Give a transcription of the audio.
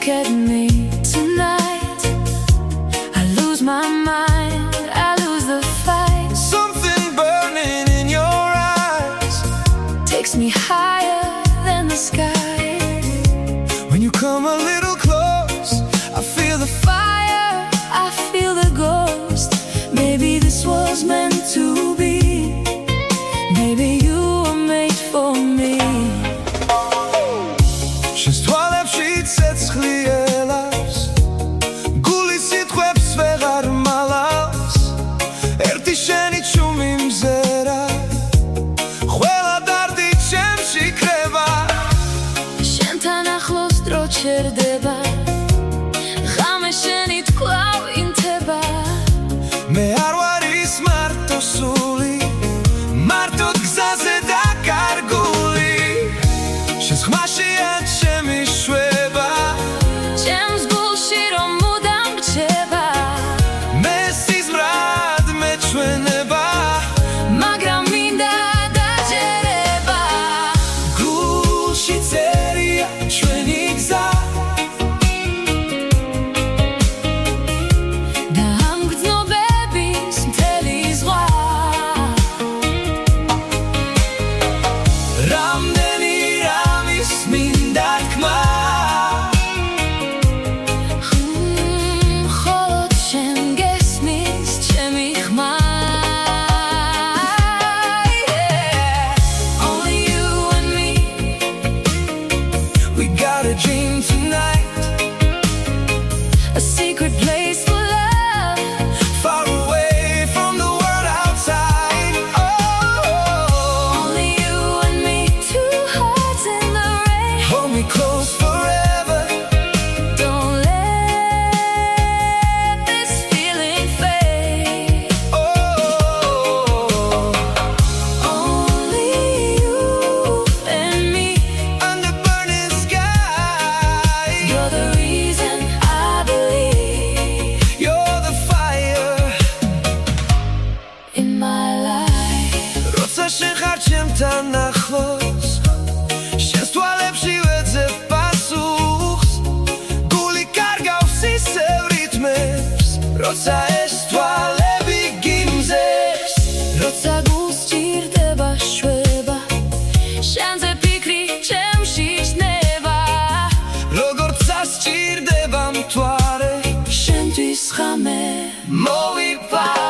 at me tonight. I lose my mind, I lose the fight. Something burning in your eyes Takes me higher than the sky. When you come a little close, I feel the Fire, I feel the ghost. Maybe this was meant to be. Maybe you were made for me. Შეცვალა ცეცხლი ელავს გულის სიტყვებს ვეღარ მალავს ერთი შენი ჩუმი მზერა ყველა დარდი ჩემში კრება შენთან ახლოს დრო ჩერდება ღამე შენი თქვავ ინთება მე არ ვარ ის მარტო სული მარტო გზაზე დაკარგული შეხმაშია ჩემი შვება ჩემს გულში რომ მუდამ რჩება მე სიზმრად მეჩვენება მაგრამ მინდა დაჯერება გულში წერია ჩვენი გზა და ამ გრძნობების მთელი ზღვა რამდენი რამის მინდა თქმა მხოლოდ შენ გესმის ჩემი ხმა Only you and me. We got a dream tonight A secret place for love. far away from the world outside Only you and me. Two hearts in the rain. hold me close forever Don't let this feeling fade. Only you and me. under burning sky You're the reason I believe you're the fire in my life. როცა შენ ხარ ჩემთან ახლოს შენს თვალებში ვეძებ პასუხს გული კარგავს ისევ რითმებს როცა ეს თვალები გიმზეს როცა გულს ჭირდება შვება შენზე ფიქრი ჩემში ჩნდება როგორც სასჭირდება მთვარე შენთვის ხამე მოვიფარე